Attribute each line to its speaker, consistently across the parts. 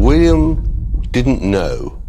Speaker 1: William didn't know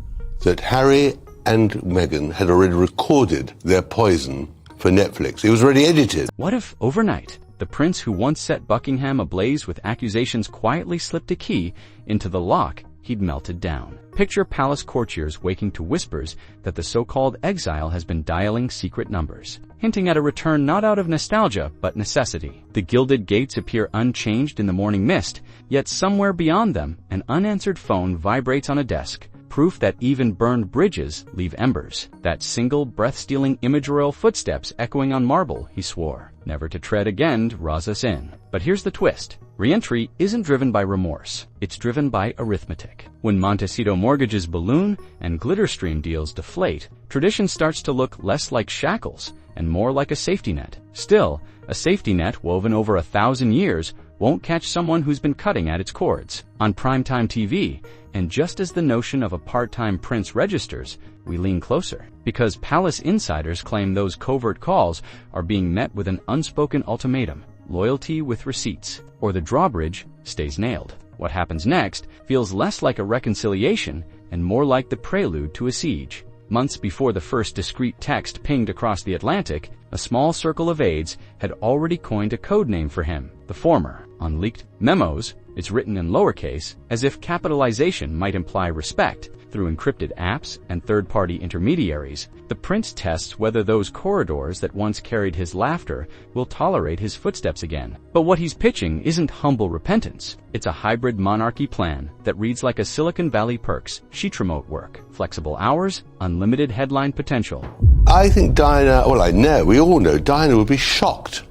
Speaker 1: that Harry and Meghan had already recorded their poison for Netflix. It was already edited.
Speaker 2: What if, overnight, the prince who once set Buckingham ablaze with accusations quietly slipped a key into the lock he'd melted down? Picture palace courtiers waking to whispers that the so-called exile has been dialing secret numbers, hinting at a return not out of nostalgia but necessity. The gilded gates appear unchanged in the morning mist, yet somewhere beyond them, an unanswered phone vibrates on a desk, proof that even burned bridges leave embers. That single breath-stealing image, royal footsteps echoing on marble he swore never to tread again, draws us in. But here's the twist. Re-entry isn't driven by remorse. It's driven by arithmetic. When Montecito mortgages balloon and Glitterstream deals deflate, tradition starts to look less like shackles and more like a safety net. Still, a safety net woven over 1,000 years won't catch someone who's been cutting at its cords. On primetime TV, and just as the notion of a part-time prince registers, we lean closer. Because palace insiders claim those covert calls are being met with an unspoken ultimatum: loyalty with receipts, or the drawbridge stays nailed. What happens next feels less like a reconciliation and more like the prelude to a siege. Months before the first discreet text pinged across the Atlantic, a small circle of aides had already coined a code name for him, the former. On leaked memos, it's written in lowercase, as if capitalization might imply respect. Through encrypted apps and third-party intermediaries, the prince tests whether those corridors that once carried his laughter will tolerate his footsteps again. But what he's pitching isn't humble repentance. It's a hybrid monarchy plan that reads like a Silicon Valley perks: sheet remote work, flexible hours, unlimited headline potential.
Speaker 1: I think Diana, well, I know, we all know, Diana would be shocked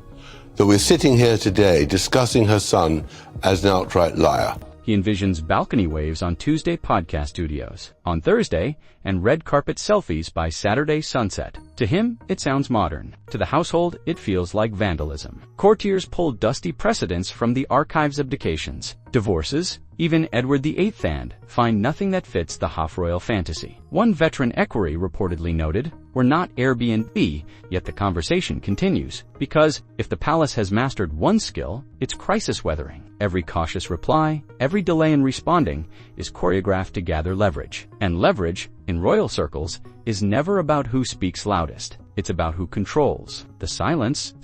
Speaker 1: that we're sitting here today discussing her son as an outright liar.
Speaker 2: He envisions balcony waves on Tuesday podcast studios, on Thursday, and red carpet selfies by Saturday sunset. To him, it sounds modern. To the household, it feels like vandalism. Courtiers pull dusty precedents from the archives of abdications. Divorces, even Edward VIII and, find nothing that fits the half-royal fantasy. One veteran equerry reportedly noted, "We're not Airbnb," yet the conversation continues. Because if the palace has mastered one skill, it's crisis weathering. Every cautious reply, every delay in responding, is choreographed to gather leverage. And leverage, in royal circles, is never about who speaks loudest. It's about who controls. The silence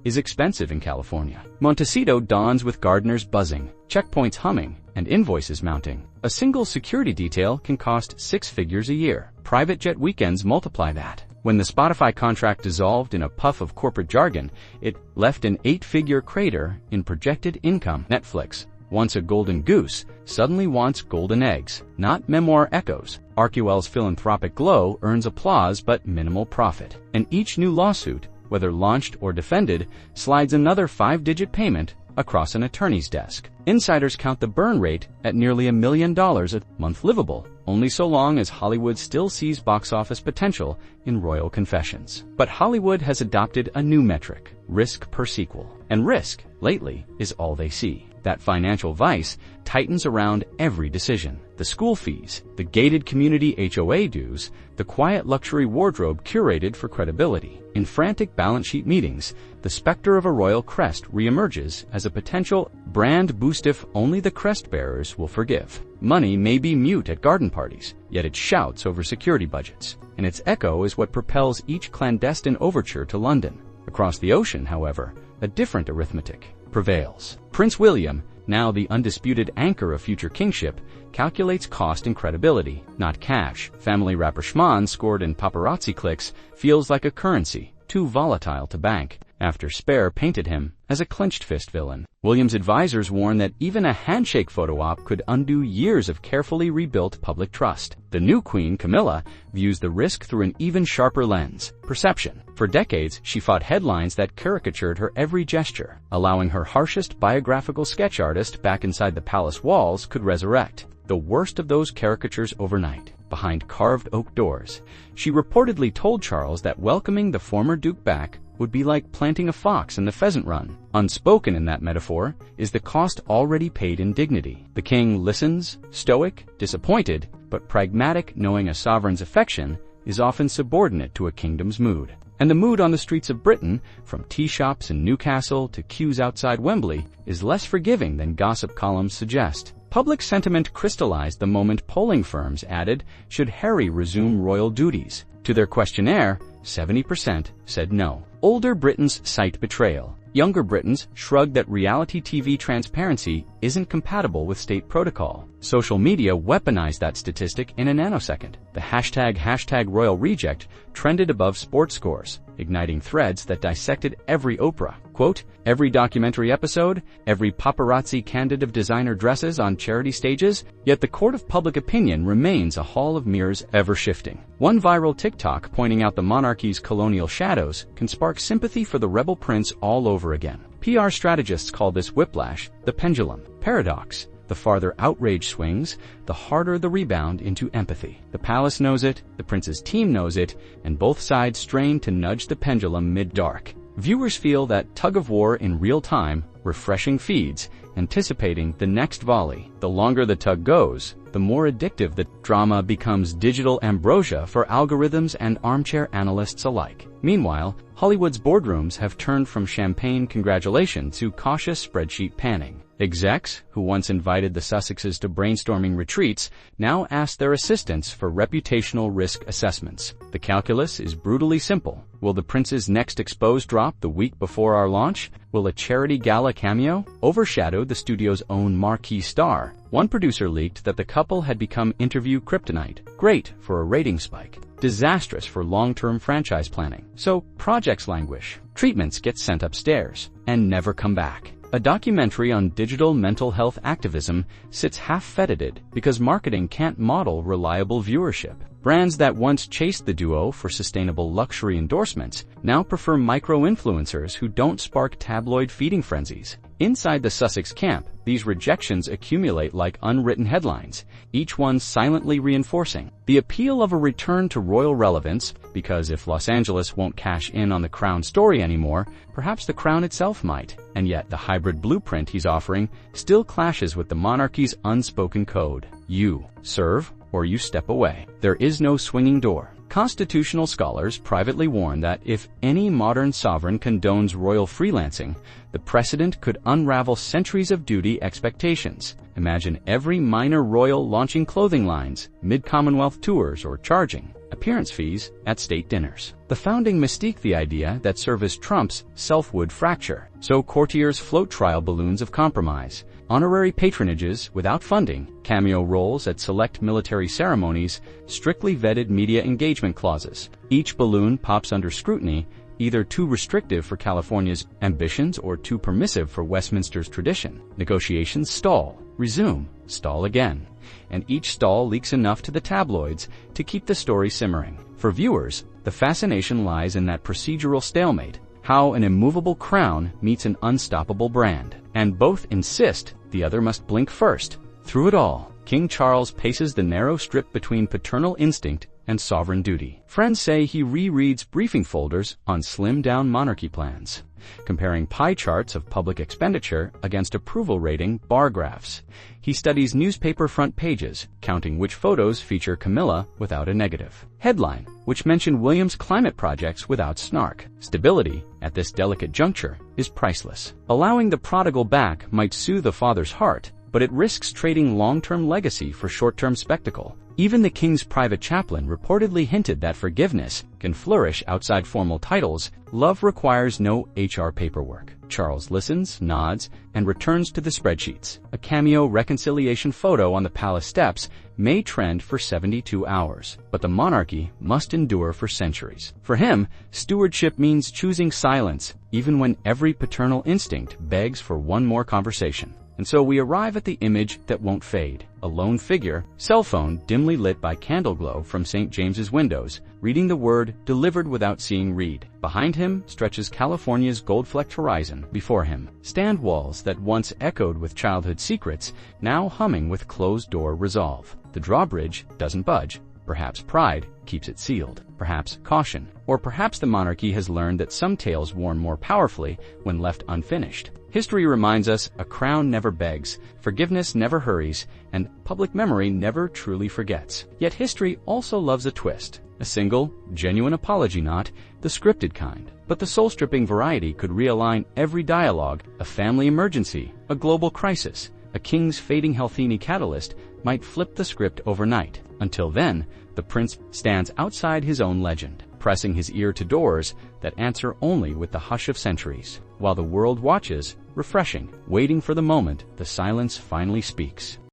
Speaker 2: is expensive in California. Montecito dawns with gardeners buzzing, checkpoints humming, and invoices mounting. A single security detail can cost 6 figures a year. Private jet weekends multiply that. When the Spotify contract dissolved in a puff of corporate jargon, it left an 8-figure crater in projected income. Netflix, once a golden goose, suddenly wants golden eggs, not memoir echoes. Arcuel's philanthropic glow earns applause but minimal profit. And each new lawsuit, whether launched or defended, slides another 5-digit payment across an attorney's desk. Insiders count the burn rate at nearly $1 million a month, livable only so long as Hollywood still sees box office potential in royal confessions. But Hollywood has adopted a new metric: risk per sequel. And risk, lately, is all they see. That financial vice tightens around every decision. The school fees, the gated community HOA dues, the quiet luxury wardrobe curated for credibility. In frantic balance sheet meetings, the specter of a royal crest reemerges as a potential brand boost if only the crest bearers will forgive. Money may be mute at garden parties, yet it shouts over security budgets, and its echo is what propels each clandestine overture to London. Across the ocean, however, a different arithmetic prevails. Prince William, now the undisputed anchor of future kingship, calculates cost and credibility, not cash. Family rapprochement scored in paparazzi clicks feels like a currency, too volatile to bank. After Spare painted him as a clenched fist villain, William's advisors warn that even a handshake photo op could undo years of carefully rebuilt public trust. The new Queen Camilla views the risk through an even sharper lens: perception. For decades, she fought headlines that caricatured her every gesture, allowing her harshest biographical sketch artist back inside the palace walls could resurrect the worst of those caricatures overnight. Behind carved oak doors, she reportedly told Charles that welcoming the former Duke back would be like planting a fox in the pheasant run. Unspoken in that metaphor is the cost already paid in dignity. The king listens, stoic, disappointed, but pragmatic, knowing a sovereign's affection is often subordinate to a kingdom's mood. And the mood on the streets of Britain, from tea shops in Newcastle to queues outside Wembley, is less forgiving than gossip columns suggest. Public sentiment crystallized the moment polling firms added, should Harry resume royal duties? To their questionnaire, 70% said no. Older Britons cite betrayal. Younger Britons shrug that reality TV transparency isn't compatible with state protocol. Social media weaponized that statistic in a nanosecond. The hashtag royal reject trended above sports scores, igniting threads that dissected every Oprah. Quote, every documentary episode, every paparazzi candid of designer dresses on charity stages, yet the court of public opinion remains a hall of mirrors ever shifting. One viral TikTok pointing out the monarchy's colonial shadows can spark sympathy for the rebel prince all over again. PR strategists call this whiplash the pendulum paradox. The farther outrage swings, the harder the rebound into empathy. The palace knows it, the prince's team knows it, and both sides strain to nudge the pendulum mid-dark. Viewers feel that tug-of-war in real time, refreshing feeds, anticipating the next volley. The longer the tug goes, the more addictive the drama becomes digital ambrosia for algorithms and armchair analysts alike. Meanwhile, Hollywood's boardrooms have turned from champagne congratulation to cautious spreadsheet panning. Execs, who once invited the Sussexes to brainstorming retreats, now ask their assistants for reputational risk assessments. The calculus is brutally simple. Will the prince's next expose drop the week before our launch? Will a charity gala cameo overshadow the studio's own marquee star? One producer leaked that the couple had become interview kryptonite. Great for a rating spike. Disastrous for long-term franchise planning. So projects languish. Treatments get sent upstairs and never come back. A documentary on digital mental health activism sits half-fetid because marketing can't model reliable viewership. Brands that once chased the duo for sustainable luxury endorsements now prefer micro-influencers who don't spark tabloid feeding frenzies. Inside the Sussex camp, these rejections accumulate like unwritten headlines, each one silently reinforcing the appeal of a return to royal relevance, because if Los Angeles won't cash in on the Crown story anymore, perhaps the Crown itself might. And yet the hybrid blueprint he's offering still clashes with the monarchy's unspoken code. You serve or you step away. There is no swinging door. Constitutional scholars privately warn that if any modern sovereign condones royal freelancing, the precedent could unravel centuries of duty expectations. Imagine every minor royal launching clothing lines, mid-Commonwealth tours, or charging appearance fees at state dinners. The founding mystique the idea that service trumps self would fracture. So courtiers float trial balloons of compromise, honorary patronages without funding, cameo roles at select military ceremonies, strictly vetted media engagement clauses. Each balloon pops under scrutiny, either too restrictive for California's ambitions or too permissive for Westminster's tradition. Negotiations stall, resume, stall again. And each stall leaks enough to the tabloids to keep the story simmering. For viewers, the fascination lies in that procedural stalemate, how an immovable crown meets an unstoppable brand. And both insist the other must blink first. Through it all, King Charles paces the narrow strip between paternal instinct and sovereign duty. Friends say he rereads briefing folders on slimmed-down monarchy plans, comparing pie charts of public expenditure against approval rating bar graphs. He studies newspaper front pages, counting which photos feature Camilla without a negative headline, which mention William's climate projects without snark. Stability, at this delicate juncture, is priceless. Allowing the prodigal back might soothe the father's heart, but it risks trading long-term legacy for short-term spectacle. Even the king's private chaplain reportedly hinted that forgiveness can flourish outside formal titles. Love requires no HR paperwork. Charles listens, nods, and returns to the spreadsheets. A cameo reconciliation photo on the palace steps may trend for 72 hours, but the monarchy must endure for centuries. For him, stewardship means choosing silence, even when every paternal instinct begs for one more conversation. And so we arrive at the image that won't fade. A lone figure, cell phone dimly lit by candle glow from St. James's windows, reading the word delivered without seeing read. Behind him stretches California's gold-flecked horizon. Before him stand walls that once echoed with childhood secrets, now humming with closed-door resolve. The drawbridge doesn't budge. Perhaps pride keeps it sealed. Perhaps caution. Or perhaps the monarchy has learned that some tales warn more powerfully when left unfinished. History reminds us a crown never begs, forgiveness never hurries, and public memory never truly forgets. Yet history also loves a twist. A single, genuine apology not the scripted kind. But the soul-stripping variety could realign every dialogue, a family emergency, a global crisis, A king's fading Helthini catalyst might flip the script overnight. Until then, the prince stands outside his own legend, pressing his ear to doors that answer only with the hush of centuries, while the world watches, refreshing, waiting for the moment the silence finally speaks.